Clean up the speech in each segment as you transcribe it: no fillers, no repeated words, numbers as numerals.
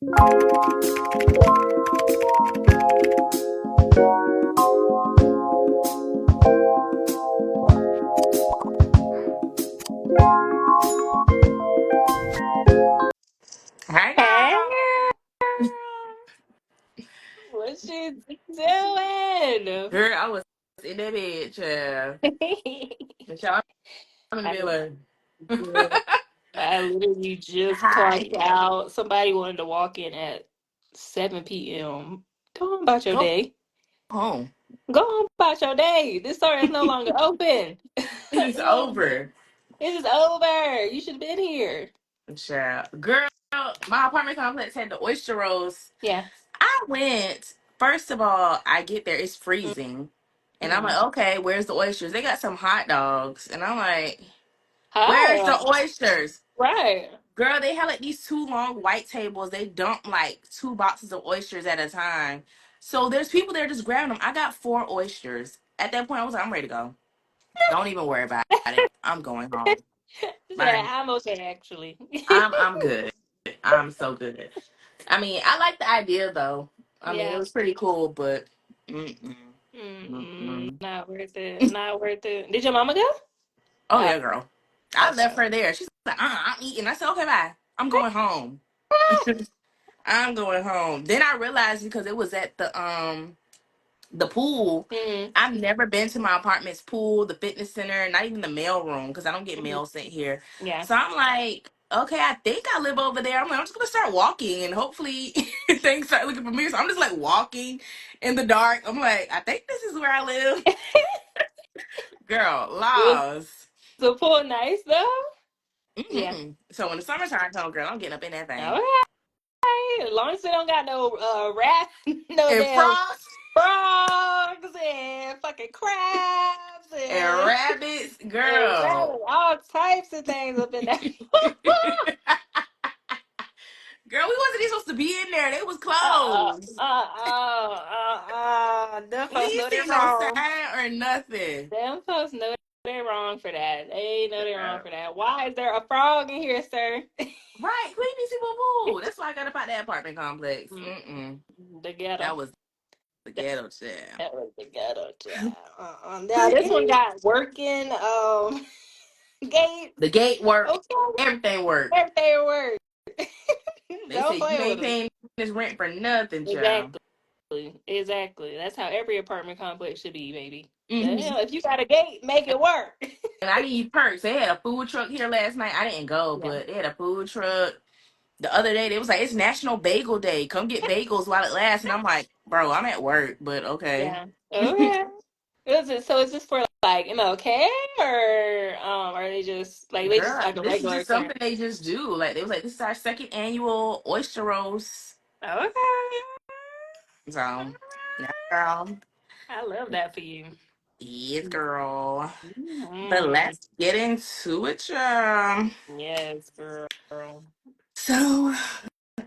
Hey, Hey, girl. girl. What you doing? Girl, I was in that bed, child. And child, I'm in the I bed did. like, I literally just clocked hi. out. Somebody wanted to walk in at 7 p.m. Go on about your Go day. home. Go on about your day. This store is no longer open. It is over. This is over. You should have been here. Child. Girl, my apartment complex had the oyster rolls. Yeah. I went, first of all, I get there, it's freezing. And I'm Mm-hmm. like, okay, where's the oysters? They got some hot dogs. And I'm like, where's Hi. the oysters? Right. Girl, they had like these two long white tables. They dump like two boxes of oysters at a time. So there's people there just grabbing them. I got four oysters. At that point, I was like, I'm ready to go. Don't even worry about it. I'm going home. Yeah, Bye. I'm okay actually. I'm good. I'm so good. I mean, I like the idea though. I mean, it Yeah. was pretty cool, but mm-mm, Mm-mm, mm-mm. not worth it. Not worth it. Did your mama go? Oh Oh, yeah, girl. I left okay. her there. She's like, I'm eating. I said, okay, bye. I'm going home. I'm going home. Then I realized because it was at the pool. Mm, I've never been to my apartment's pool, the fitness center, not even the mail room because I don't get mhm. mail sent here. Yeah. So I'm like, okay, I think I live over there. I'm like, I'm just gonna start walking and hopefully things start looking familiar. So I'm just like walking in the dark. I'm like, I think this is where I live. Girl, Was laws. the pool nice though? Yeah. So when the summertime comes, girl, I'm getting up in that All thing. right. As long as they don't got no rat, no And damn frogs frogs and fucking crabs and and rabbits, and girl. rabbits, all types of things up in there. Girl, we wasn't even supposed to be in there. They was uh, closed. Them We folks ain't know they're seen no wrong. sign or nothing. Them folks know they're wrong for that. They know they're wrong Girl. for that. Why is there a frog in here, sir? Right, clean these people pool. That's why I got up out that apartment complex. Mm, Mm-mm. the ghetto. That was the ghetto child. That was the ghetto child. Now this one got working gates. The gate work, Okay, everything work. everything work. They Don't said you play with ain't us. paying this rent for nothing, child. Exactly. Exactly. That's how every apartment complex should be, baby. The Hmm hell, if you got a gate, make it work. And I need perks. They had a food truck here last night. I didn't go, Yeah. but they had a food truck. The other day, they was like, it's National Bagel Day. Come get bagels while it lasts. And I'm like, bro, I'm at work, but okay. Yeah. Okay. Is this for like MLK or are they just like they just Girl, like a this is regular just occurrence? something they just do. Like, they was like, this is our second annual oyster roast. Okay. So, yeah, girl. I love that for you. Yes, girl. But Mm, let's get into it, y'all. yes, girl. So,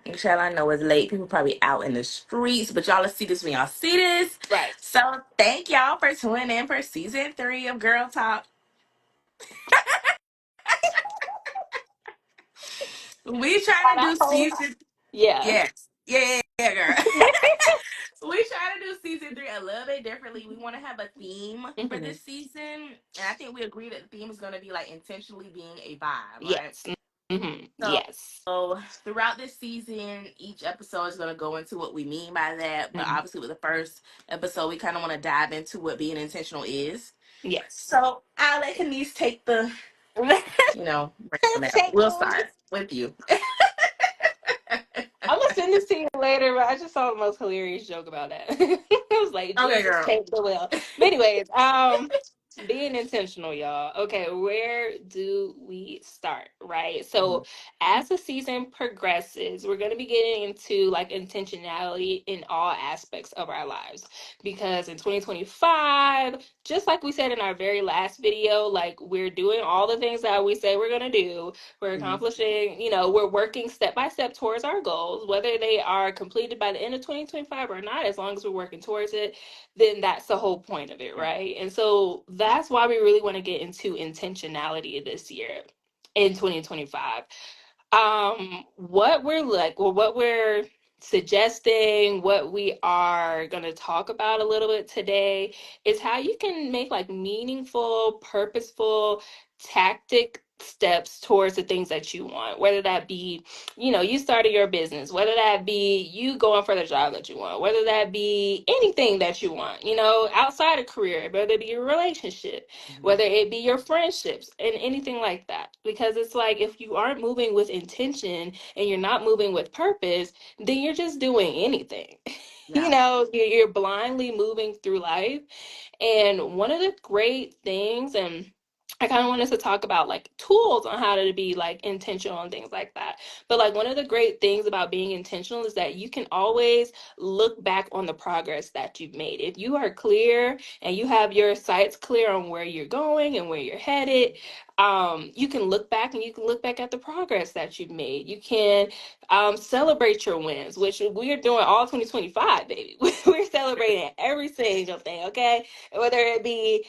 Michelle, I know it's late. People probably out in the streets, but y'all, let's see this when y'all see this. Right. So, thank y'all for tuning in for season 3 of Girl Talk. We Oh, trying to that do whole season. yeah. Yes. Yeah, girl. We try to do season 3 a little bit differently. We want to have a theme for Hmm. this season. And I think we agree that the theme is going to be like intentionally being a vibe, right? Yes. Hmm. So Yes. throughout this season, each episode is going to go into what we mean by that. But Hmm. obviously, with the first episode, we kind of want to dive into what being intentional is. Yes. So I'll let Kenise take the, break on that. Take We'll the lead. start with you. I'm gonna send this to you later, but I just saw the most hilarious joke about that. I was like, Okay, Jesus girl. take the wheel. But anyways, being intentional, y'all. Okay, where do we start? Right. Mhm. So as the season progresses, we're gonna be getting into like intentionality in all aspects of our lives. Because in 2025, just like we said in our very last video, like we're doing all the things that we say we're gonna do. We're Mhm. accomplishing, we're working step by step towards our goals, whether they are completed by the end of 2025 or not, as long as we're working towards it, then that's the whole point of it, right? And so that's why we really want to get into intentionality this year in 2025. What we're like, or what we're suggesting, what we are going to talk about a little bit today is how you can make like meaningful, purposeful, tactic steps towards the things that you want, whether that be, you started your business, whether that be you going for the job that you want, whether that be anything that you want, outside of career, whether it be your relationship, Mhm. whether it be your friendships and anything like that. Because it's like if you aren't moving with intention and you're not moving with purpose, then you're just doing anything. Yeah. You're blindly moving through life. And one of the great things, and I kind of want us to talk about like tools on how to be like intentional and things like that. But like one of the great things about being intentional is that you can always look back on the progress that you've made. If you are clear and you have your sights clear on where you're going and where you're headed, you can look back and you can look back at the progress that you've made. You can celebrate your wins, which we're doing all 2025, baby. We're celebrating every single thing, okay? Whether it be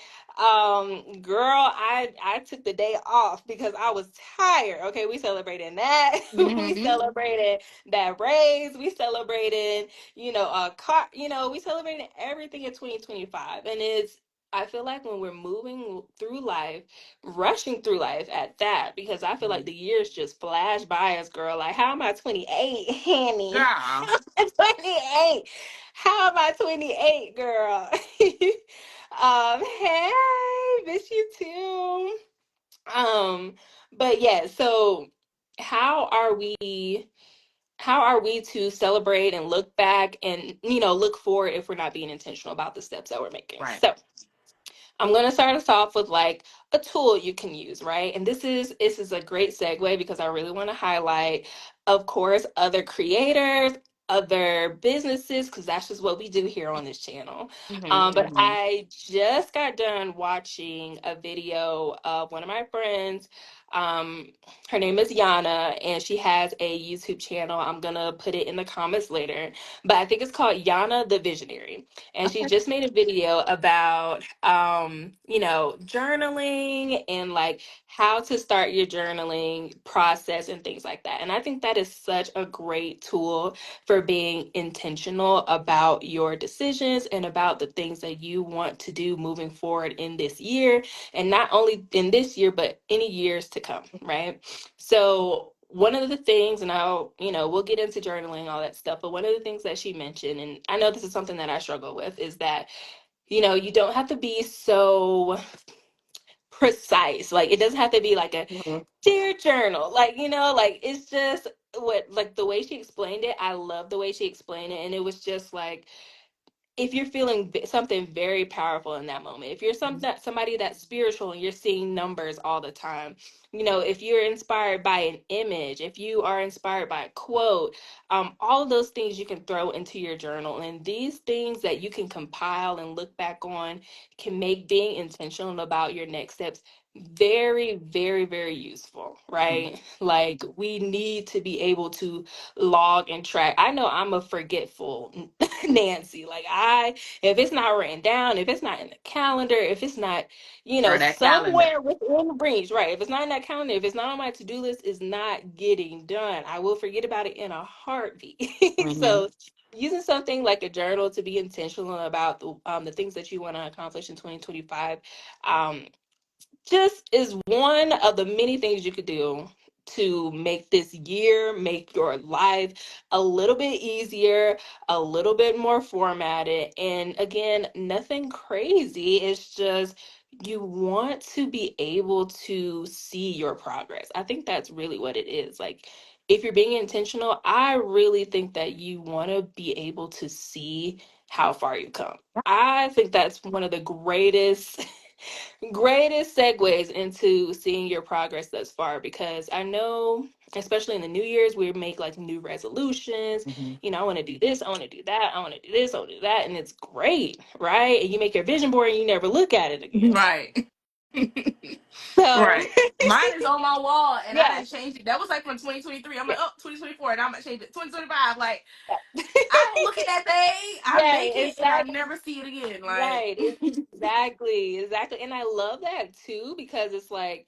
girl, I took the day off because I was tired. Okay, we celebrated that. We Hmm. celebrated that raise. We celebrated, a car, we celebrated everything in 2025. And it's I feel like when we're moving through life, rushing through life at that, because I feel like the years just flash by us, girl. Like, how am I 28, honey? Girl. How am I 28? How am I 28, girl? Hey, miss you too. But yeah, so how are we how are we to celebrate and look back and look forward if we're not being intentional about the steps that we're making? Right. So I'm going to start us off with like a tool you can use, right? And this is a great segue because I really want to highlight, of course, other creators, other businesses, because that's just what we do here on this channel. But Hmm. I just got done watching a video of one of my friends. Um, Her name is Yana, and she has a YouTube channel. I'm gonna put it in the comments later, but I think it's called Yana the Visionary, and she Okay. just made a video about journaling and like how to start your journaling process and things like that. And I think that is such a great tool for being intentional about your decisions and about the things that you want to do moving forward in this year, and not only in this year but any years to come, right? So one of the things, and we'll get into journaling and all that stuff, but one of the things that she mentioned, and I know this is something that I struggle with, is that, you don't have to be so precise. Like, it doesn't have to be like a Mhm. dear journal. Like, like it's just like the way she explained it, I love the way she explained it. And it was just like, if you're feeling something very powerful in that moment, if you're somebody that's spiritual and you're seeing numbers all the time, if you're inspired by an image, if you are inspired by a quote, all of those things you can throw into your journal, and these things that you can compile and look back on can make being intentional about your next steps very, very, very useful, right? Like, we need to be able to log and track. I know I'm a forgetful Nancy. Like, if it's not written down, if it's not in the calendar, if it's not, Girl, that calendar. somewhere within reach, right? If it's not in that calendar, if it's not on my to-do list, it's not getting done. I will forget about it in a heartbeat. Hmm. So using something like a journal to be intentional about the things that you want to accomplish in 2025, um, just is one of the many things you could do to make this year, make your life a little bit easier, a little bit more formatted. And again, nothing crazy. It's just you want to be able to see your progress. I think that's really what it is. Like, if you're being intentional, I really think that you want to be able to see how far you come. I think that's one of the greatest segues into seeing your progress thus far, because I know, especially in the New Year's, we make like new resolutions. Hmm. I want to do this, I want to do that, I want to do this, I want to do that, and it's great, right? And you make your vision board and you never look at it again. Right. So, Right. Mine is on my wall and I yeah. didn't change it. That was like from 2023. I'm like, oh, 2024, and I'm gonna change it. 2025. Like, I don't look at that thing. I Right, make it and I exactly. never see it again. Like, Right, exactly. And I love that too, because it's like,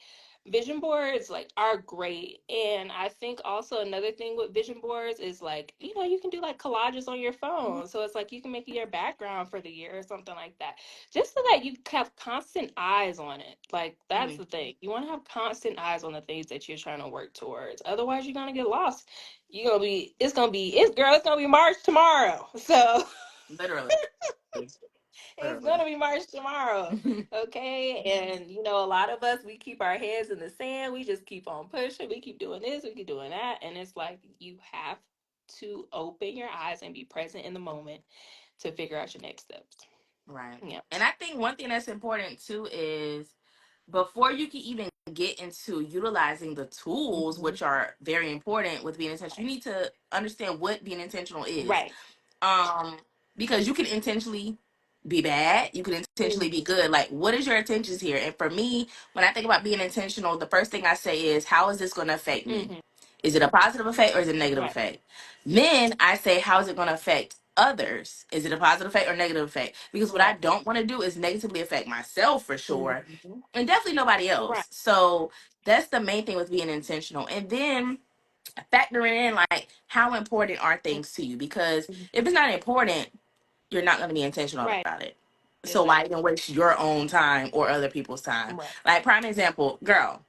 vision boards like are great. And I think also another thing with vision boards is like, you can do like collages on your Mhm. phone. So it's like you can make it your background for the year or something like that. Just so that you have constant eyes on it. Like that's Mhm. the thing. You want to have constant eyes on the things that you're trying to work towards. Otherwise you're gonna get lost. It's gonna be March tomorrow. So Literally. it's Literally. gonna be March tomorrow. Okay. And a lot of us, we keep our heads in the sand. We just keep on pushing. We keep doing this, we keep doing that. And it's like you have to open your eyes and be present in the moment to figure out your next steps. Right. Yeah. And I think one thing that's important too is before you can even get into utilizing the tools, Mhm. which are very important with being intentional, you need to understand what being intentional is. Right. Um, because you can intentionally be bad, you can intentionally be Mhm. good. Like, what is your intentions here? And for me, when I think about being intentional, the first thing I say is, how is this going to affect me? Mhm. Is it a positive effect or is it a negative Right. effect? Then I say, how is it going to affect others? Is it a positive effect or negative effect? Because what I Right. don't want to do is negatively affect myself for sure, Mhm. and definitely nobody Right. else. So that's the main thing with being intentional. And then factoring in like how important are things to you? Because if Mhm. it's not important, you're not going to be intentional Right. about it. So why Exactly. even waste your own time or other people's time? Right. Like prime example, girl,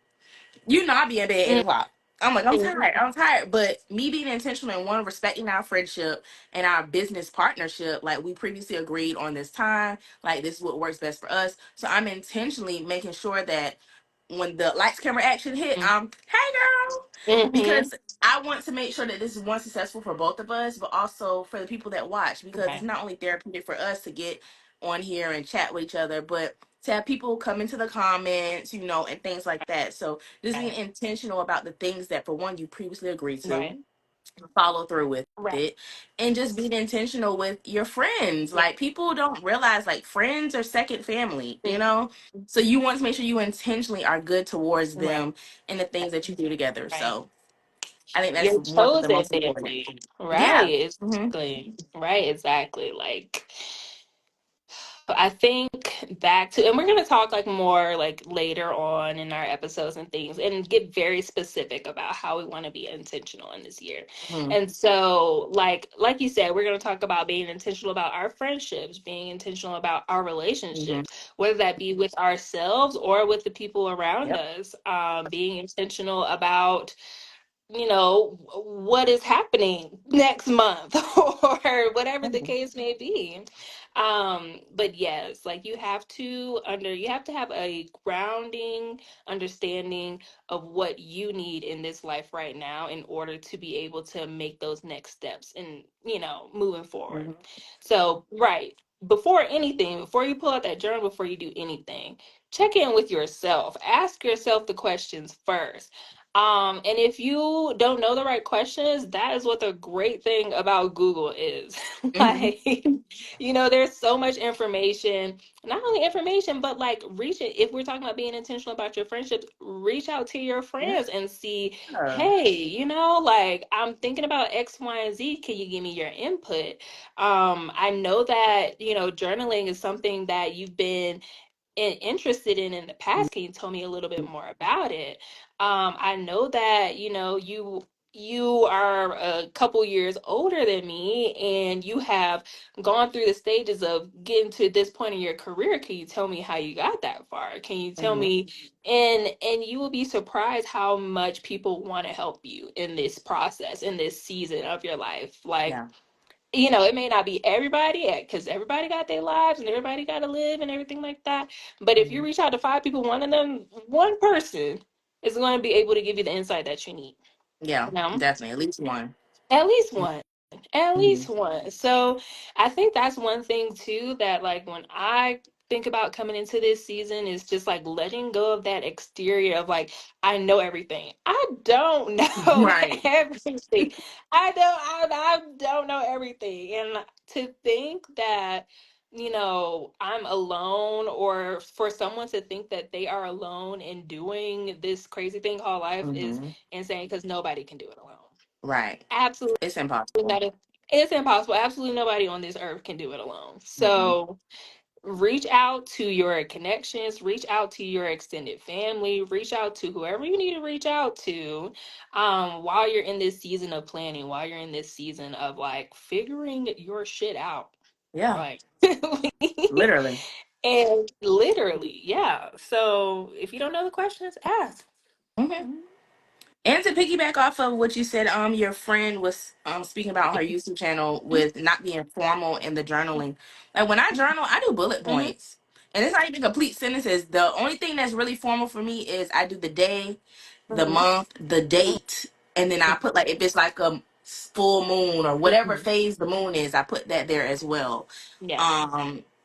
you know I be in bed 8 o'clock. I'm like, I'm Mhm. tired. I'm tired. But me being intentional and one, respecting our friendship and our business partnership, like we previously agreed on this time, like this is what works best for us. So I'm intentionally making sure that when the lights, camera, action hit, hey girl, Mhm. because I want to make sure that this is one successful for both of us, but also for the people that watch, because it's Right. not only therapeutic for us to get on here and chat with each other, but to have people come into the comments, and things like that. So just being Right. intentional about the things that, for one, you previously agreed to, Right. follow through with Right. it, and just being intentional with your friends. Yeah. Like people don't realize like friends are second family. Mhm. So you want to make sure you intentionally are good towards Right. them and the things that you do together. Right. So I think that's Your one of the chosen most important. family. Yeah. Right. Hmm. Exactly. Right. Exactly. Like, I think back to, and we're going to talk like more like later on in our episodes and things and get very specific about how we want to be intentional in this year. Hmm. And so like you said, we're going to talk about being intentional about our friendships, being intentional about our Hmm. relationships, whether that be with ourselves or with the people around Yep. us, being intentional about what is happening next month or whatever the Mhm. case may be. But yes, like you have to have a grounding understanding of what you need in this life right now in order to be able to make those next steps and moving forward. Mhm. So right, before anything, before you pull out that journal, before you do anything, check in with yourself, ask yourself the questions first. And if you don't know the right questions, that is what the great thing about Google is. Mhm. Like, there's so much information, not only information, but like reach it. If we're talking about being intentional about your friendships, reach out to your friends and see, Yeah. hey, like I'm thinking about X, Y, and Z. Can you give me your input? I know that, journaling is something that you've been interested in the past. Can you tell me a little bit more about it? I know that you are a couple years older than me and you have gone through the stages of getting to this point in your career. Can you tell me how you got that far? Can you tell Mhm. me? And you will be surprised how much people want to help you in this process, in this season of your life. Like, Yeah. it may not be everybody because everybody got their lives and everybody got to live and everything like that. But if you Mhm. reach out to five people, one person is going to be able to give you the insight that you need. Yeah. You know? Definitely. At least one. At least one. At least Mhm. one. So I think that's one thing too that like when I think about coming into this season is just like letting go of that exterior of like I know everything. I don't know Right. everything. I don't know everything. And to think that I'm alone, or for someone to think that they are alone in doing this crazy thing called life is Mhm. insane because nobody can do it alone. Right. Absolutely It's impossible. not. It's impossible. Absolutely nobody on this earth can do it alone. Mhm. So reach out to your connections, reach out to your extended family, reach out to whoever you need to reach out to, while you're in this season of planning, while you're in this season of like figuring your shit out. Yeah, Like, literally. and literally, yeah. So if you don't know the questions, ask. Hmm. And to piggyback off of what you said, your friend was speaking about her YouTube channel with not being formal in the journaling. Like when I journal, I do bullet Hmm. points, and it's not even complete sentences. The only thing that's really formal for me is I do the day, the Hmm. month, the date, and then I put like if it's like a full moon or whatever Hmm. phase the moon is, I put that there as well. Yeah.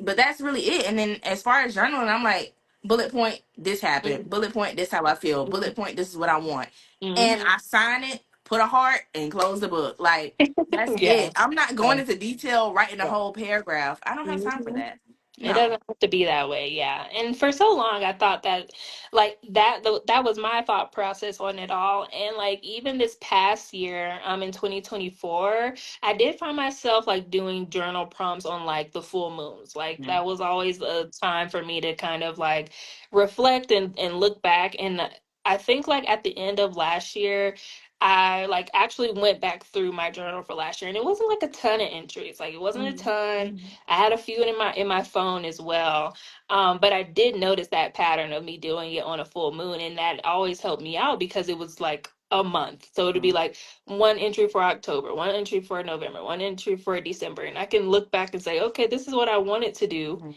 But that's really it. And then as far as journaling, I'm like bullet point, this happened. Bullet point, this how I feel. Bullet point, this is what I want, and Hmm. I sign it, put a heart, and close the book. Like that's Yeah. it. I'm not going into detail writing a Yeah. whole paragraph. I don't have time for Mhm. that. It No. doesn't have to be that way, yeah. And for so long, I thought that, like that was my thought process on it all. And like even this past year, in 2024, I did find myself like doing journal prompts on like the full moons. Like Mhm. that was always a time for me to kind of like reflect and look back. And I think like at the end of last year, I like actually went back through my journal for last year, and it wasn't like a ton of entries. Like it wasn't a ton. I had a few in my phone as well. But I did notice that pattern of me doing it on a full moon, and that always helped me out because it was like a month. So it'd be Mhm. like one entry for October, one entry for November, one entry for December, and I can look back and say, okay, this is what I wanted to do. Mhm.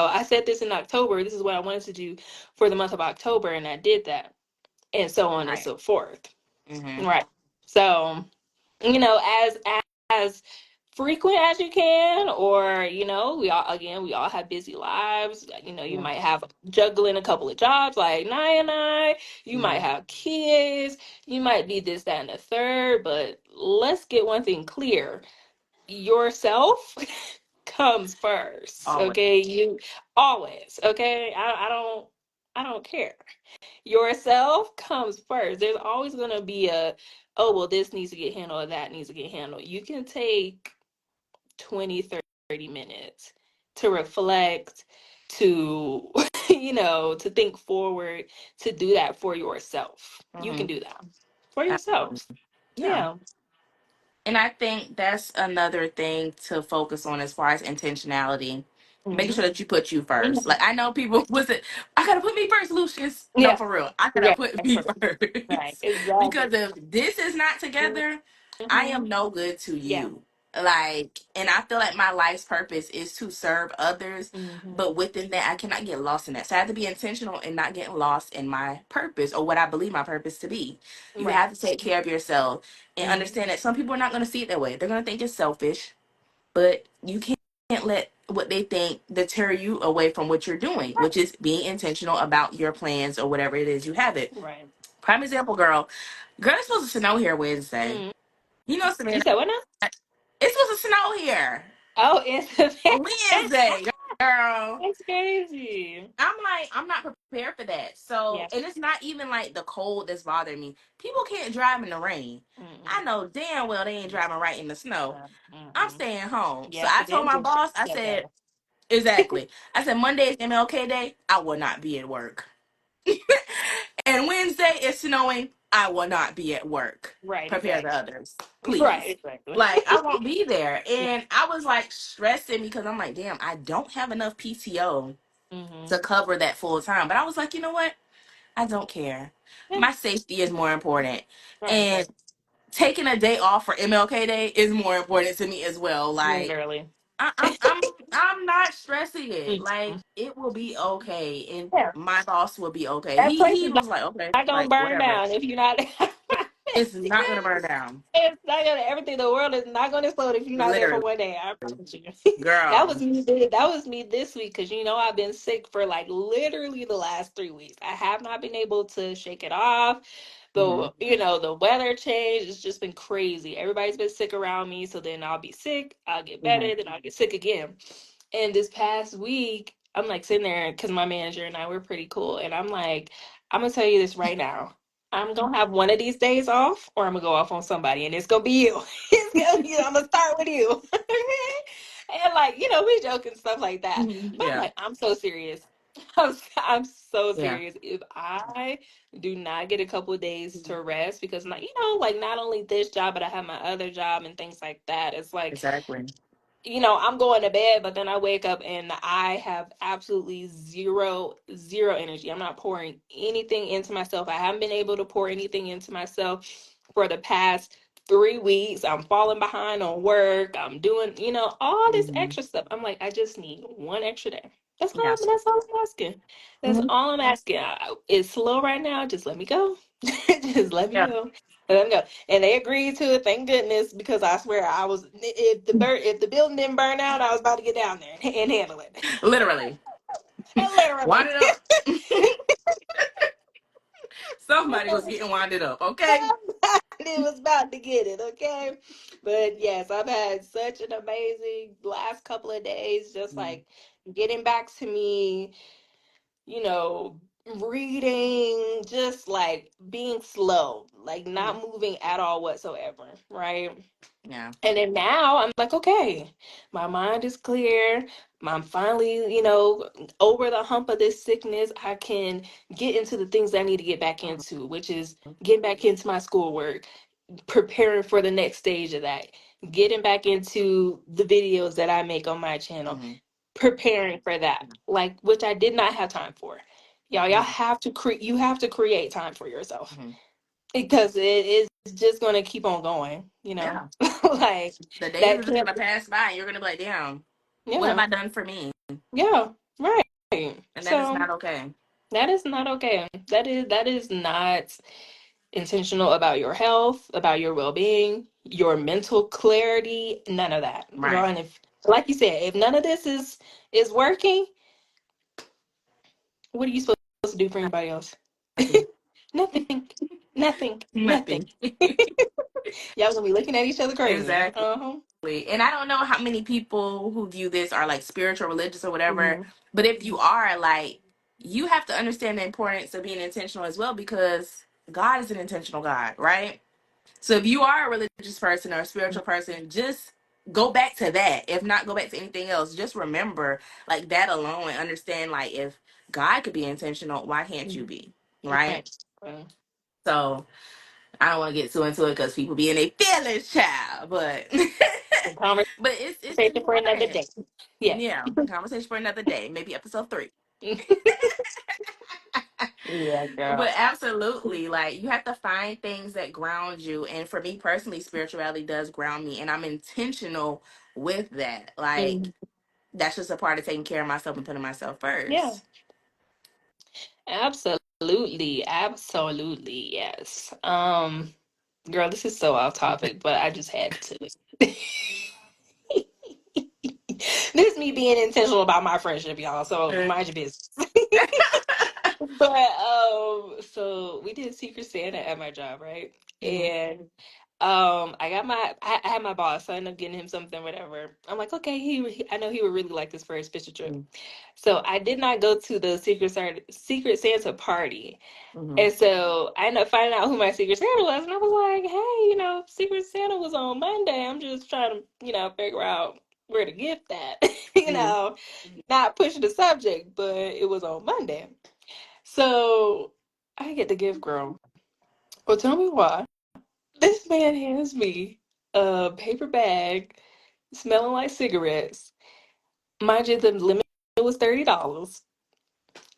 I said this in October. This is what I wanted to do for the month of October, and I did that, and so on and Right. so forth. Mhm. Right. So, as frequent as you can, or we all have busy lives. You Yeah. might have juggling a couple of jobs like Nye and I. You might Mhm. have kids. You might be this, that, and the third. But let's get one thing clear: yourself comes first. Always. Okay, you always. Okay, I don't care. Yourself comes first. There's always going to be a, oh, well, this needs to get handled or that needs to get handled. You can take 20, 30 minutes to reflect, to, to think forward, to do that for yourself. You can Mhm. do that for Absolutely. yourself. Yeah. Yeah. And I think that's another thing to focus on as far as intentionality. Making Hmm. sure that you put you first. Like I know people was it, I gotta put me first, Lucius. No, Yeah. for real. I gotta Yeah. put That's me right. Right. first. Exactly. Because if this is not together, I Hmm. am no good to Yeah. you. Like, and I feel like my life's purpose is to serve others, Hmm. but within that, I cannot get lost in that. So I have to be intentional and not get lost in my purpose or what I believe my purpose to be. You Right. have to take care of yourself and Hmm. understand that some people are not going to see it that way. They're going to think it's selfish, but you can't let what they think deter you away from what you're doing, which is being intentional about your plans or whatever it is you have it. Right. Prime example, girl. Girl, it's supposed to snow here Wednesday. Hmm. You know, You Savannah, said what now? it's supposed to snow here Oh, it's Wednesday, girl. that's crazy. I'm like, I'm not prepared for that. So, Yeah. and it's not even like the cold that's bothering me. People can't drive in the rain. I Mm-mm. know damn well they ain't driving right in the snow. I'm Mm-mm. staying home. So Yeah, I because told it my was boss, I that said, bad. exactly. I said, Monday is MLK Day. I will not be at work. And Wednesday is snowing. I will not be at work. Right, Prepare the exactly. others, Right, please. exactly. Like, I won't be there. Yeah. And I was like stressing because I'm like, damn, I don't have enough PTO Mm-hmm. to cover that full time. But I was like, you know what? I don't care. Yeah. My safety is more important. Right, And taking a day off for MLK Day is more important to me as well. Like, literally. I'm not stressing it. Mm-hmm. Like it will be okay, and Yeah. my boss will be okay. That place He is was like, okay, not gonna like burn whatever. down if you're not It's not gonna burn down. it's not gonna everything the world is not gonna explode if you're not there for Literally, one day. I promise you. girl. That was me this week because I've been sick for like literally the last 3 weeks. I have not been able to shake it off. Hmm. The weather change. It's just been crazy. Everybody's been sick around me, so then I'll be sick, I'll get Hmm. better, then I'll get sick again. And this past week, I'm like sitting there because my manager and I were pretty cool, and I'm like, I'm gonna tell you this right now. I'm gonna have one of these days off, or I'm gonna go off on somebody, and it's gonna be you. It's gonna be, I'm gonna start with you. And like, we joke and stuff like that. Mhm. But I'm Yeah. like, I'm so serious. I'm so Yeah. serious. If I do not get a couple of days to rest, because not, like not only this job, but I have my other job and things like that. It's like, Exactly. I'm going to bed, but then I wake up and I have absolutely zero energy. I'm not pouring anything into myself. I haven't been able to pour anything into myself for the past 3 weeks. I'm falling behind on work. I'm doing, all this Hmm. extra stuff. I'm like, I just need one extra day. Yeah. That's all I'm asking. That's Mhm. all I'm asking. It's slow right now. Just let me go. Just let me Yeah. go. Let me go. And they agreed to it, thank goodness, because I swear I was, if the building didn't burn out, I was about to get down there and handle it. Literally. Wind Literally. it up. Somebody was getting winded up. Okay. Somebody was about to get it, okay? But yes, I've had such an amazing last couple of days, just Mhm. like getting back to me, you know, reading, just like being slow, like Mhm. not moving at all whatsoever, right? Yeah. And then now I'm like, okay, my mind is clear. I'm finally, over the hump of this sickness. I can get into the things that I need to get back into, which is getting back into my schoolwork, preparing for the next stage of that, getting back into the videos that I make on my channel, Mhm. preparing for that, like which I did not have time for. Y'all Mhm. have to create. You have to create time for yourself Mhm. because it is just going to keep on going. Yeah. Like The days that are just can't. gonna pass by and you're gonna be like, damn, what have Yeah, I done for me? yeah, right. And that is So not okay. that is not okay. That is not intentional about your health, about your well-being, your mental clarity, none of that. Girl, Right. and if like you said, if none of this is working, what are you supposed to do for anybody else? Nothing. Nothing. Nothing. Nothing. Nothing. Y'all gonna be looking at each other crazy. Exactly. Uh-huh. And I don't know how many people who view this are like spiritual, religious, or whatever. Mm-hmm. But if you are, like, you have to understand the importance of being intentional as well, because God is an intentional God, right? So if you are a religious person or a spiritual person, just go back to that. If not, go back to anything else. Just remember like that alone and understand, like, if God could be intentional, why can't you be? Right? Right. Well, So I don't want to get too into it because people be in a feelings, child. But the but it's conversation for another important. day. Yeah. Yeah. Conversation for another day, maybe episode 3. Yeah, But girl. absolutely, like, you have to find things that ground you. And for me personally, spirituality does ground me. And I'm intentional with that. Like, Mhm. that's just a part of taking care of myself and putting myself Yeah. first. Absolutely. Absolutely. Yes. Girl, this is so off topic, but I just had to. This is me being intentional about my friendship, y'all. So mind your business. But so we did Secret Santa at my job, right? Mhm. And I had my boss, so I ended up getting him something, whatever. I'm like, okay, I know he would really like this for his picture trip. Mhm. So I did not go to the Secret Santa party. Mhm. And so I ended up finding out who my Secret Santa was, and I was like, hey, Secret Santa was on Monday. I'm just trying to, figure out where to get that. Mhm. Not pushing the subject, but it was on Monday. So I get the gift, girl. Well, tell me why. This man hands me a paper bag smelling like cigarettes. Mind you, the limit was $30.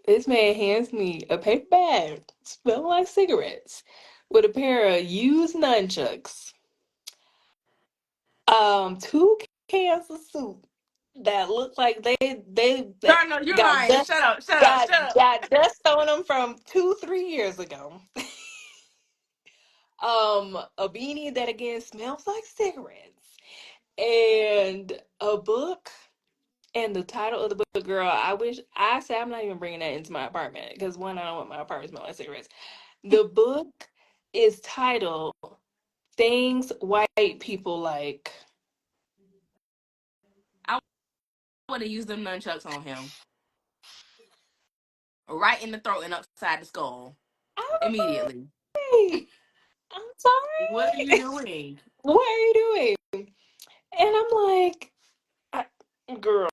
This man hands me a paper bag smelling like cigarettes with a pair of used nunchucks, two cans of soup that look like they Girl, no, you're got lying. dust Shut up. Shut up. got Shut up. got dust on them from 2-3 years ago. A beanie that again smells like cigarettes, and a book. And the title of the book, girl, I say I'm not even bringing that into my apartment because one, I don't want my apartment to smell like cigarettes. The book is titled "Things White People Like." I would have used them nunchucks on him. Right in the throat and upside the skull. I'm Immediately. sorry. I'm What are you sorry. doing? What are you doing? And I'm like, Girl,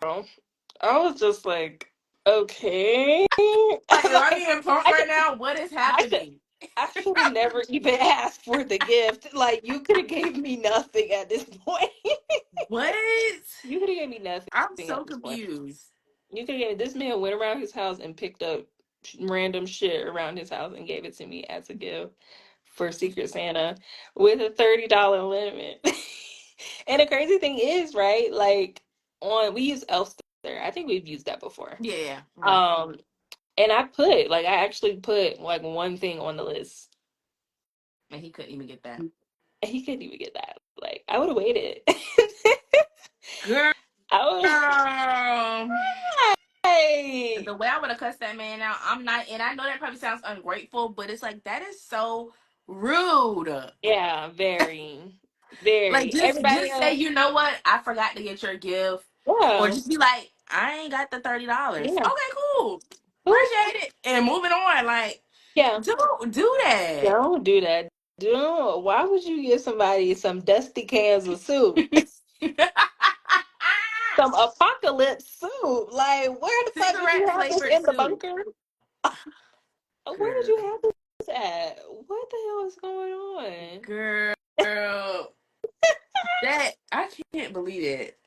I was just like, okay. Like, am I Like, being punked I right should, now? What is I should, happening? I should have never even asked for the gift. Like, you could have gave me nothing at this point. What? You could have gave me nothing I'm at so this point. confused. You could get this man went around his house and picked up random shit around his house and gave it to me as a gift for Secret Santa with a $30 limit. And the crazy thing is, right? Like on we use Elfster. I think we've used that before. Yeah, yeah. Okay. Um, and I actually put like one thing on the list, And he couldn't even get that. and he couldn't even get that. Like I would have waited. Girl. I would. The Hey. way I would have cussed that man out, I'm not, and I know that probably sounds ungrateful, but it's like that is so rude. Yeah, very, Like very. Everybody just say, else, you know what, I forgot to get your gift, or yeah, just be like, I ain't got the $30. yeah. Okay, cool, Who? appreciate it, and moving on. Like, Yeah, do that. don't do that. Don't. Why would you give somebody some dusty cans of soup? Some apocalypse soup? Like, where the fuck did you Cigarette have this flavored in the soup, bunker? Where did girl, you have this at? What the hell is going on? girl, that I can't believe it.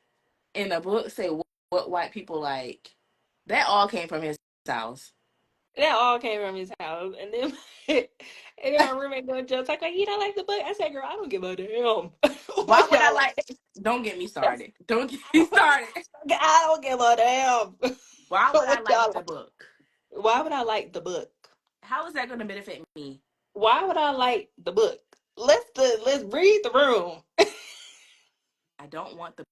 In the book, say what white people like. That all came from his house. That all came from his house, and then and then my roommate going to talk like, you don't like the book? I said, girl, I don't give a damn Why what would I y'all like? like. Don't get me That's started. Don't get I me don't, started. I don't give a damn Why would I what like y'all the like. book? Why would I like the book? How is that going to benefit me? Why would I like the book? Let's read the room. I don't want the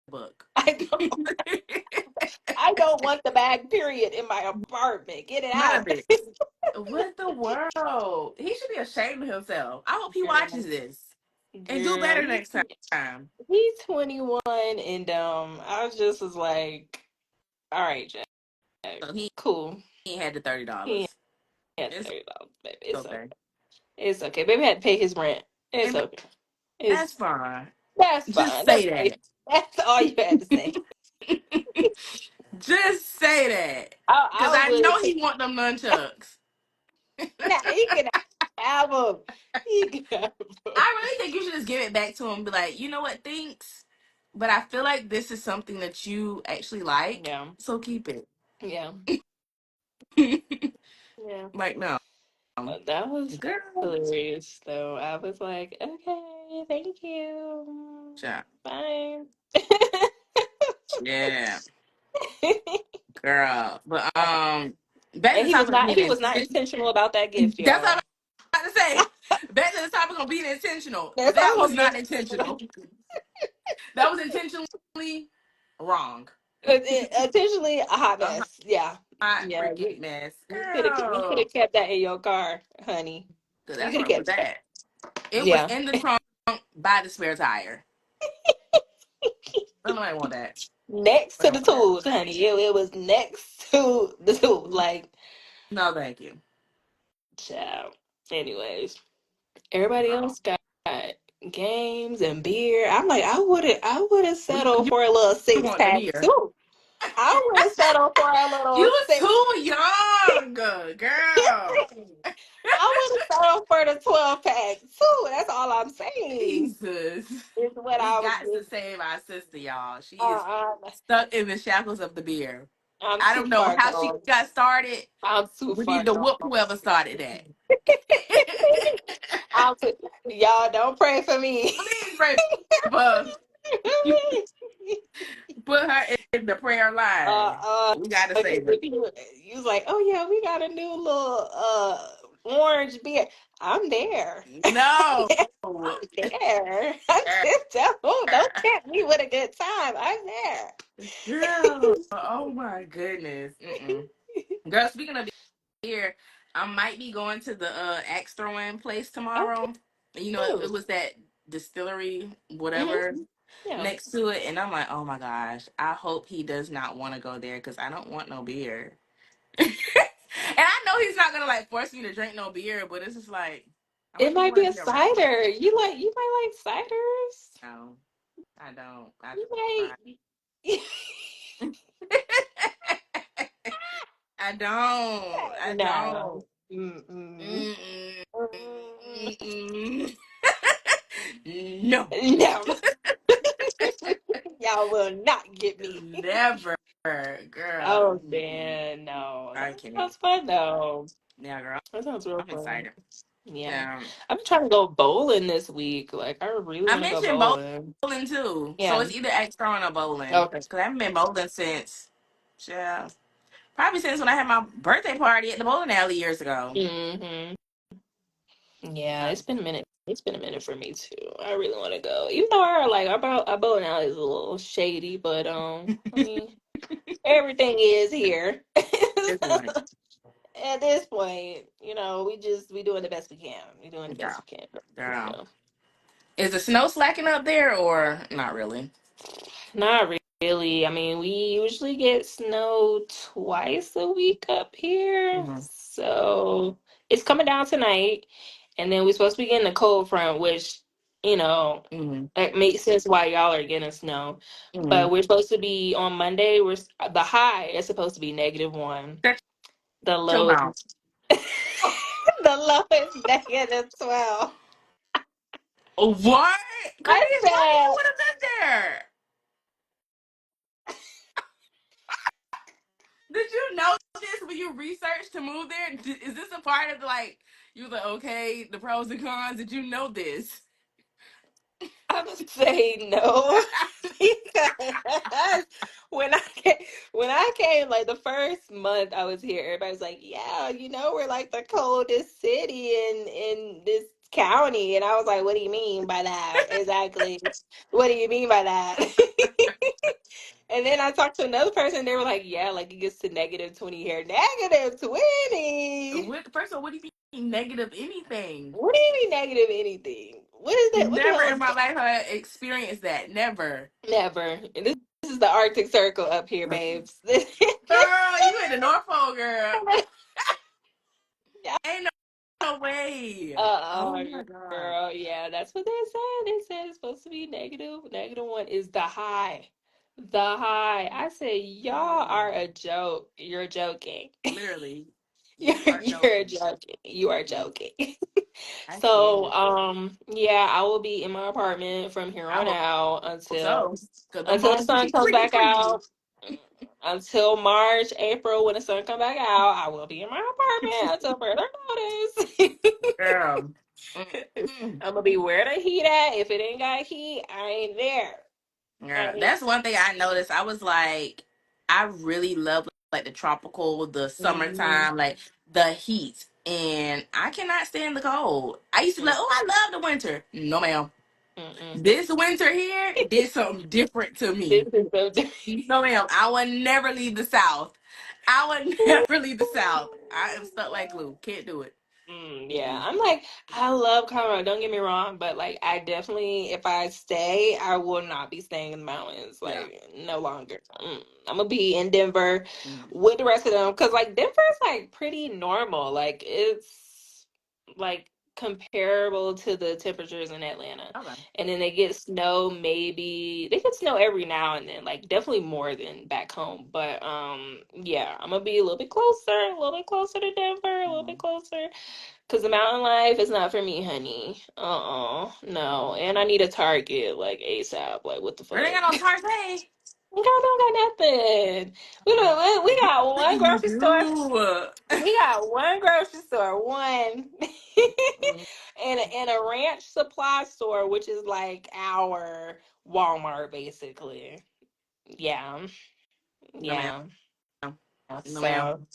book. I don't I don't want the bag period in my apartment. Get it None of out. it. What the world? He should be ashamed of himself. I hope he watches Girl, this and do girl, better next time. he's 21 and I just was like, all right, Jack, So cool. he had the He $30. had It's $30, baby. It's okay. okay. It's okay. Baby had to pay his rent. It's And okay. that's It's fine. That's Just fine. say that. That's all you had to say. Just say that. Because I was I willing know to. he want them nunchucks. Nah, he can have them. He can have them. I really think you should just give it back to him and be like, you know what, thanks. But I feel like this is something that you actually like. Yeah, So keep it. yeah, yeah. Like, no. That was Girl. hilarious, though. I was like, okay, thank you. Child. Bye. Yeah. Girl. But back to And the topic of being he was not intentional. intentional about that gift, That's what y'all. I'm about to say. Back to the topic of being intentional. That's That all was I'm not gonna intentional. That was intentionally wrong. intentionally a hot A mess. Yeah. hot Yeah. freaking mess. You could Girl. have kept that in your car, honey. Cause You that's could where have it was kept that. at. It was Yeah. in the trunk by the spare tire. Nobody want that. Next I to don't the want that. tools, honey. It was next to the tools. Like, No, thank you. child. Anyways, everybody Girl. else got games and beer. I'm like, I would have Well, settled for a little you six want the pack beer. too. I would have settled for a little You six. too young, girl. I would have settled for the 12 pack too. That's all I'm saying. Jesus. Is what We I was got to just. save our sister, y'all. She is Uh, uh, stuck in the shackles of the beer. I'm I too don't know far how she gone. got started. I'm too We far need to whoop gone. whoever started that. I'm too, y'all don't pray for me. Please pray for put her in the prayer line. uh, We gotta because save her. if you was like, oh yeah, we got a new little orange beer. I'm there. No. I'm there. I'm just don't tempt me with a good time. I'm there. Girl. Oh my goodness. Mm-mm. Girl, speaking of beer, I might be going to the axe throwing place tomorrow. You know, it Oh, was that distillery, hmm whatever, yeah. next to it. And I'm like, oh my gosh, I hope he does not want to go there because I don't want no beer. And I know he's not gonna like force me to drink no beer, but it's just like I It might just might want be to a be around. cider. You might like ciders. No, I don't. I You try. might. I don't. I No. don't. Mm-mm. Mm-mm. Mm. Mm-mm. No. No. Y'all will not get me. Never, girl. Oh Mm-mm. man, no. I That can't. sounds fun though. Yeah, girl. That sounds real I'm fun. excited. Yeah. Yeah. I've been trying to go bowling this week. Like I really I want to go mentioned bowling. bowling too. So Yeah. it's either extra or bowling. Okay. Because I haven't been bowling since, yeah, probably since when I had my birthday party at the bowling alley years ago. Hmm. Yeah, Yeah. it's been a minute. It's been a minute for me too. I really want to go. Even though our bowling alley is a little shady, but I mean everything is here. This point. At this point, we doing the best we can. We doing the best Girl. we can. Girl. So Is the snow slacking up there or not really? not really. I mean, we usually get snow twice a week up here. Mm-hmm. So it's coming down tonight. And then we're supposed to be getting a cold front, which, you know, Mm-hmm. it makes sense why y'all are getting snow. Mm-hmm. But we're supposed to be on Monday. The high is supposed to be -1. Shut The your low mouth. is the low is -12. What? I Camise, why do you said, want to live there? Did you know this when you researched to move there? Is this a part of like you was like, okay, the pros and cons? Did you know this? I'm gonna say no because when I came like the first month I was here, everybody was like, "Yeah, we're like the coldest city in this county," and I was like, "What do you mean by that? Exactly? What do you mean by that?" And then I talked to another person. They were like, "Yeah, like it gets to -20 here. -20? First of all, what do you mean negative anything? What do you mean negative anything? What is that? What the Never hell in is my life have I experienced that. Never. Never. And this is the Arctic Circle up here, babes. Girl, you in the North Pole, girl. Ain't no way. Oh my god. Girl, yeah, that's what they said. They said it's supposed to be -1 is the high. The high. I said, y'all Girl, are a joke. You're joking. literally, You're you are you're joking. joking. You are Mm-mm. joking. I can't So, do it. yeah, I will be in my apartment from here I on hope out so. until Because them until the bones will sun be comes creaking back for you. out. Until March, April, when the sun come back out, I will be in my apartment until further Girl. notice. Mm-mm. I'm gonna be where the heat at. If it ain't got heat, I ain't there. I Girl, ain't. that's one thing I noticed. I was like, I really love like the tropical, the Mm-mm, summertime, like the heat. And I cannot stand the cold. I used to be like, oh, I love the winter. No, ma'am. mm-mm. This winter here did something different to This me. is so different. No, ma'am. I would never leave the South. I would never leave the South. I am stuck like glue. Can't do it. Yeah, Mm-mm. I'm like, I love Colorado. Don't get me wrong, but like, I definitely, if I stay, I will not be staying in the mountains. Yeah. Like, no longer. I'm gonna be in Denver Mm. with the rest of them because, like, Denver's like pretty normal. Like, it's like comparable to the temperatures in Atlanta. Okay. And then they get snow, maybe they get snow every now and then, like definitely more than back home. But yeah, I'm gonna be a little bit closer to Denver, a little bit Mm. closer. Cause the mountain life is not for me, honey. No. And I need a Target like ASAP. Like what the Girl, they fuck? got no Tarzay. Girl, don't got nothing. We got Look one at you grocery store. do. We got one grocery store, one, Mm. and a ranch supply store, which is like our Walmart, basically. Yeah, No, ma'am. yeah. No, ma'am.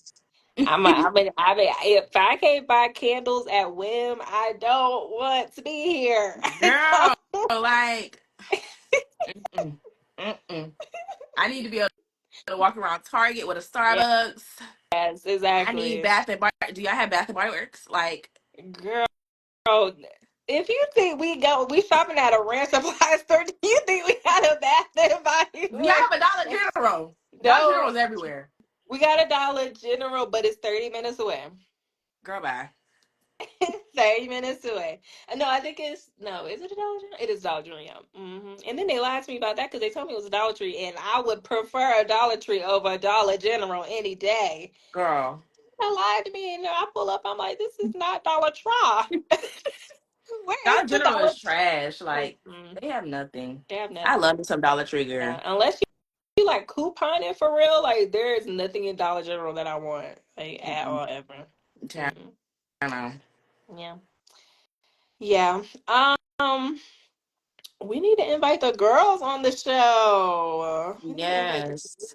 So if I can't buy candles at Whim, I don't want to be here. Girl, like, mm-mm, mm-mm. I need to be able to walk around Target with a Starbucks. Yes, I need exactly. Bath and Body. Do y'all have Bath and Body Works? Like, Girl, if you think we shopping at a ranch supply store, do you think we got a Bath and Body do y'all have a Dollar Works? General? Dollar No, General's everywhere. we got a Dollar General, but it's 30 minutes away. Girl, bye. 30 minutes away. No, I think it's no. Is it a Dollar General? It is Dollar General. Yeah. And then they lied to me about that because they told me it was a Dollar Tree, and I would prefer a Dollar Tree over a Dollar General any day. Girl, They lied to me, and I pull up. I'm like, this is not Dollar Tree. Where is Dollar the General Dollar is trash. Tree? Like, they have nothing. They have I nothing. love me some Dollar Tree, girl. Yeah, unless you like couponing for real, like there is nothing in Dollar General that I want like at Mm-mm. all ever. Child, Mm-mm. I know. Yeah, yeah. We need to invite the girls on the show. We need to invite the Yes.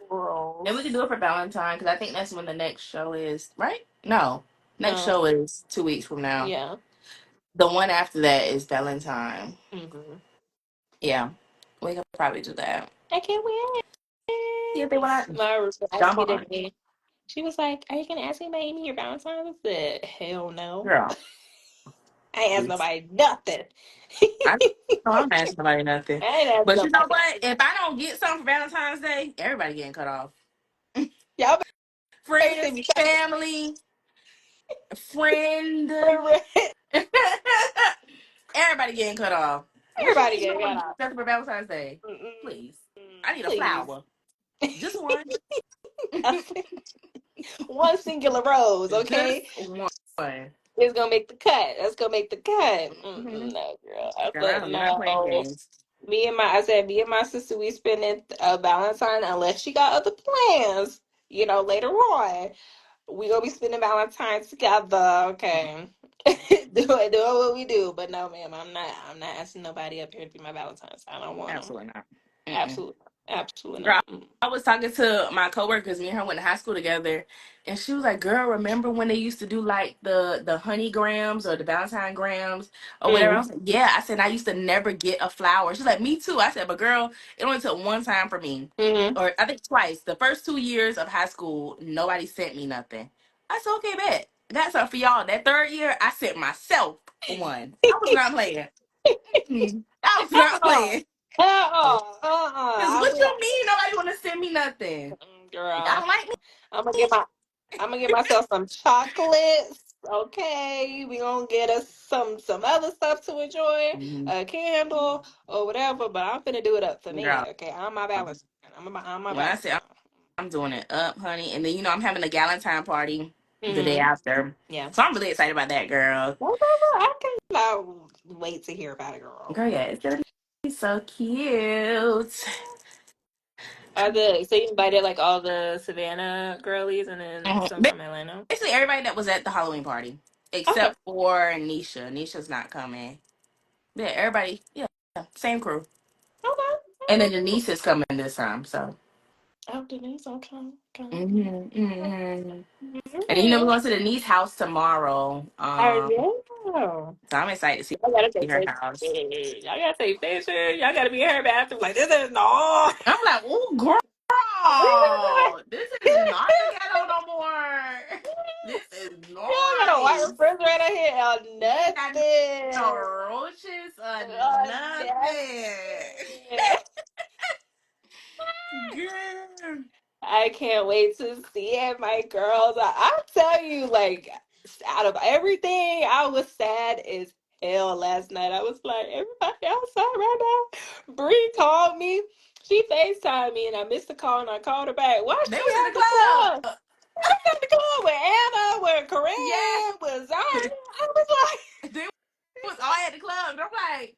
And we can girls. do it for Valentine because I think that's when the next show is, right? No. Next No, show is 2 weeks from now. yeah. The one after that is Valentine. hmm Yeah. We can probably do that. I can't See if they wait. want to My roommate asked jump me on. today. She was like, "Are you gonna ask anybody me your Valentine's?" I said, "Hell no. Girl, I ain't asked please. nobody nothing. I know I'm not asking nobody nothing. I ain't asked But you know nobody. what? If I don't get something for Valentine's Day, everybody getting cut off. Y'all better send Friends, me family, friend. something. Everybody getting cut off. What you Everybody mean you get don't want got to get off. nothing for Valentine's Day? Mm-mm. Please. I need a Please. flower. Just one. One singular rose, Just okay? one. It's gonna make the cut. That's gonna make the cut. Mm-hmm. No, girl. I Girl, said you're not playing no. games. I said me and my sister, we spending Valentine unless she got other plans. Later on, we gonna be spending Valentine's together. Okay, doing what we do. But no, ma'am, I'm not asking nobody up here to be my Valentine's. I don't want them. Absolutely not. Mm-mm. Absolutely, absolutely Girl, not. Mm. I was talking to my coworkers. Me and her went to high school together, and she was like, "Girl, remember when they used to do like the honey grams or the Valentine grams or whatever?" I Mm. was like, "Yeah." I said, "I used to never get a flower." She's like, "Me too." I said, "But girl, it only took one time for me, Mm. or I think twice. The first 2 years of high school, nobody sent me nothing." I said, "Okay, bet that's up for y'all." That third year, I sent myself one. I was not playing. I was not Uh-uh. playing. Uh-uh. Cause I'll what be you mean nobody want to send me nothing? Y'all girl. don't like me? I'm gonna get my I'm gonna get myself some chocolates. Okay, we gonna get us some other stuff to enjoy, Mhm. a candle or whatever. But I'm finna do it up for me. Girl, Okay, I'm my balance. I'm my when I balance. say I'm doing it up, honey, and then I'm having a Galentine party the day Mm-hmm. after, Yeah. so I'm really excited about that, girl. I cannot wait to hear about it, girl. Girl, yeah, it's gonna be so cute. So you invited like all the Savannah girlies and then Mhm. some from Atlanta? Basically, everybody that was at the Halloween party, Okay. except for Nisha. Nisha's not coming. Yeah, everybody, yeah, same crew. Okay. And then Denise is coming this time, so. Oh, Denise, okay. Okay. Hmm, hmm. And we're Okay. going to Denise's house tomorrow. Oh, yeah. So I'm excited to see Y'all gotta take her pictures. house. Y'all gotta take pictures. Y'all gotta be in her bathroom. Like, this is no. I'm like, oh, girl, this is not the ghetto no more. This is Y'all got a white nice. refrigerator here or We ain't got no nothing. roaches or nothing. Nothing. Girl. I can't wait to see it, my girls. I tell you, like, out of everything, I was sad as hell last night. I was like, everybody outside right now. Bree called me. She FaceTimed me and I missed the call and I called her back. Why They she was in at the the club? club. I was at the club with Anna, with Yeah. Corinne, with Zion. They I was like, was all at the club. And I'm like,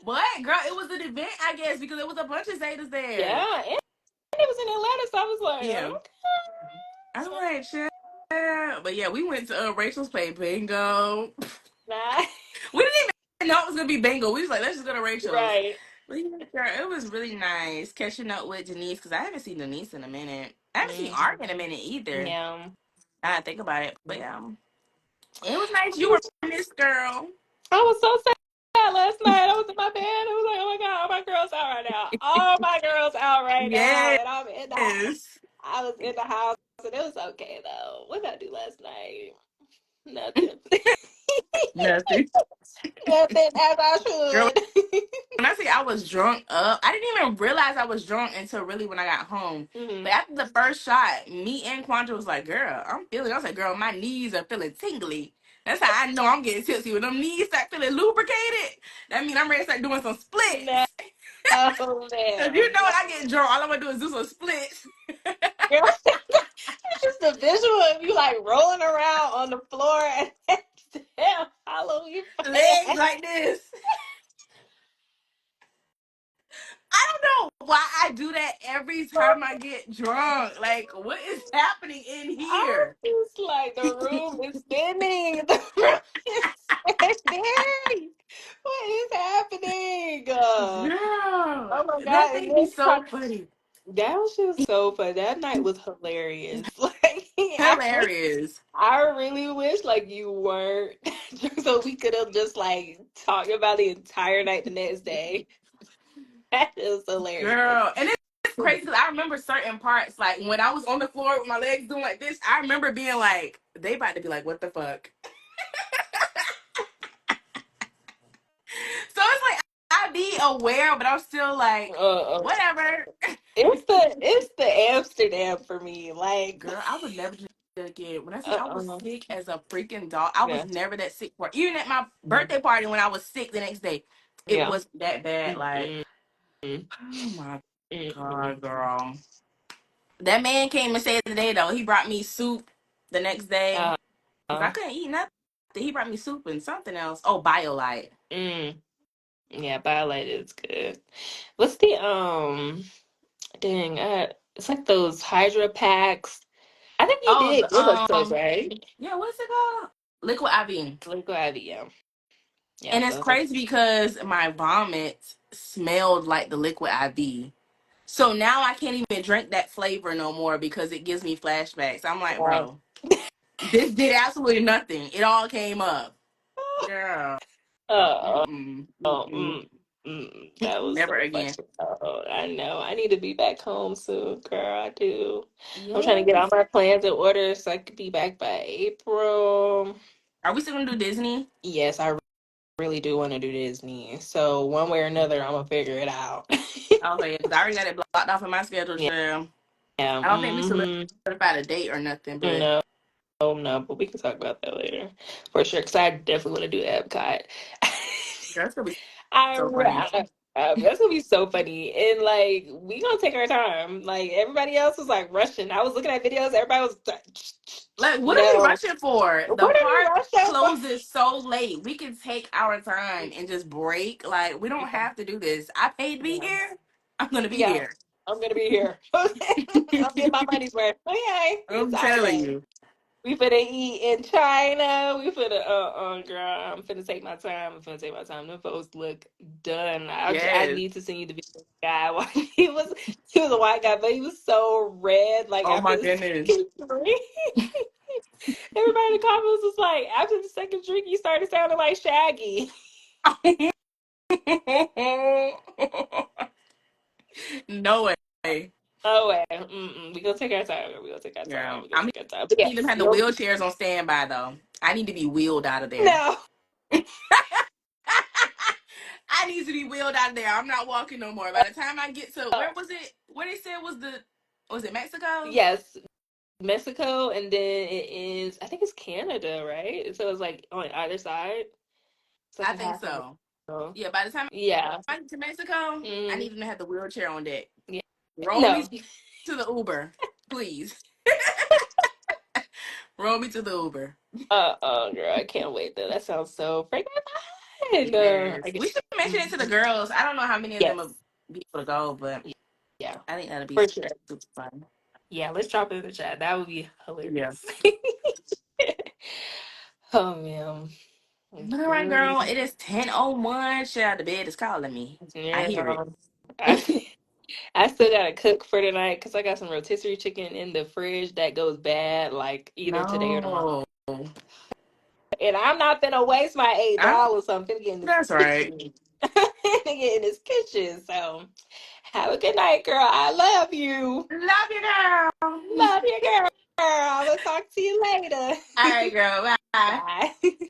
what? Girl, it was an event, I guess, because it was a bunch of Zetas there. yeah. And it was in Atlanta, so I was Yeah. like, I'm like, shit. But yeah, we went to Rachel's play bingo. nah. We didn't even know it was gonna be bingo. We was like, let's just go to Rachel's. Right. But yeah, girl, it was really nice catching up with Denise because I haven't seen Denise in a minute. I haven't seen Art in a Mhm. minute either. Yeah. I think about it, but yeah, it was nice. You were Miss Girl. I was so sad last night. I was in my bed. I was like, oh my God, all my girls out right now. All my girls out right now. Yes. And I was in the house and it was okay though. What did I do last night? Nothing. Nothing. Nothing as I Girl, should. when I say I was drunk up, I didn't even realize I was drunk until really when I got home. hmm But after the first shot, me and Quandra was like, girl, I'm feeling. I was like, girl, my knees are feeling tingly. That's how I know I'm getting tipsy. When them knees start feeling lubricated, that means I'm ready to start doing some No, splits. Cause you ma'am. know No. when I get drunk, all I'm gonna do is do some splits. Girl, it's just the visual of you like rolling around on the floor and damn Halloween Legs fight. like this. I don't know why I do that every time I get drunk. Like, what is happening in I'm here? just like the room is spinning. The room is spinning. What is happening? Girl, Oh my that god! And thing be then so funny. that was just so fun. That night was hilarious. Like Hilarious. I really wish like you weren't so we could have just like talked about the entire night the next day. That is hilarious. Girl. And it's crazy because I remember certain parts, like when I was on the floor with my legs doing like this, I remember being like, they about to be like, what the fuck? So it's like I be aware, but I'm still like, Uh, whatever. it's the Amsterdam for me. Like Girl, I would never do that again. When I say I was uh sick as a freaking dog, I was yeah. never that sick for even at my birthday party when I was sick the next day. It Yeah. was that bad. Like, Mm-mm. oh my Mm-mm. God, girl. That man came and said today though, he brought me soup the next day. Uh, Cause I uh, couldn't eat nothing. He brought me soup and something else. Oh, BioLite. mm. Yeah, Biolite is good. What's the dang it's like those Hydra packs. I think you Oh, did the give us those, right? yeah, what's it called? Liquid IV. Liquid IV, yeah. Yeah, And it's those are crazy because my vomit smelled like the liquid IV. So now I can't even drink that flavor no more because it gives me flashbacks. I'm like, right. bro, this did absolutely nothing. It all came up. Girl. Uh, Mm-mm. oh, Mm-mm. that was Never so funny. again. Oh, I know. I need to be back home soon, girl. I do. I'm trying to get all Yes. my plans in order so I could be back by April. Are we still gonna do Disney? Yes, I really do want to do Disney. So one way or another, I'm gonna figure it out. Okay, yeah, because I already got it blocked off in my schedule, Yeah. child. Yeah. I don't think we Mm-hmm. solidified a date or nothing, but No, no, but we can talk about that later for sure. Because I definitely want to do Epcot. girl, it's gonna be I, so funny. that's gonna be so funny, and like we gonna take our time. Like everybody else was like rushing. I was looking at videos. Everybody was, Like, you what are we know, rushing for? The what are we park rushing for? closes so late. We can take our time and just break. Like, we don't Yeah, have to do this. I paid to be yeah, here. I'm gonna be yeah. here. I'm gonna be here. I'm getting my money's worth. Okay, it's I'm our telling day. you. We finna eat in China. We finna girl. I'm finna take my time. I'm finna take my time. The folks look done. I Yes. need to send you the video of the guy. He was a white guy, but he was so red. Like Oh after my the goodness. second drink, everybody in the comments was like, after the second drink, you started sounding like Shaggy. No way. Oh wait, we gonna take our time. We gonna take our time. Yeah. We gonna I'm take our time. But need them yes, have the wheelchairs on standby though. I need to be wheeled out of there. no. I need to be wheeled out of there. I'm not walking no more. By the time I get to where was it? Where they said was it Mexico? Yes, Mexico, and then it is, I think it's Canada, right? So it's like on either side. It's like I a think half of so. Mexico. Yeah, by the time Yeah. I get to Mexico, I Mm, need them to have the wheelchair on deck. yeah. Roll me No. to the Uber, please. Roll me to the Uber. Oh, girl, I can't wait though. That sounds so freaking fun. Yes. I We guess. should mention it to the girls. I don't know how many of them Yes. will be able to go, but Yeah, I think that'll be for sure. super fun. Yeah, let's drop it in the chat. That would be Yeah. hilarious. Oh man. All right, girl. It is 10:01. Shit out the bed is calling me. I Yeah. hear it. I I still gotta cook for tonight because I got some rotisserie chicken in the fridge that goes bad like either today or tomorrow. No. And I'm not gonna waste my I, $8. So I'm gonna get in this that's right. kitchen. I'm gonna get in this kitchen. So have a good night, girl. I love you. Love you, girl. Love you, girl. I will talk to you later. All right, girl. Bye. Bye.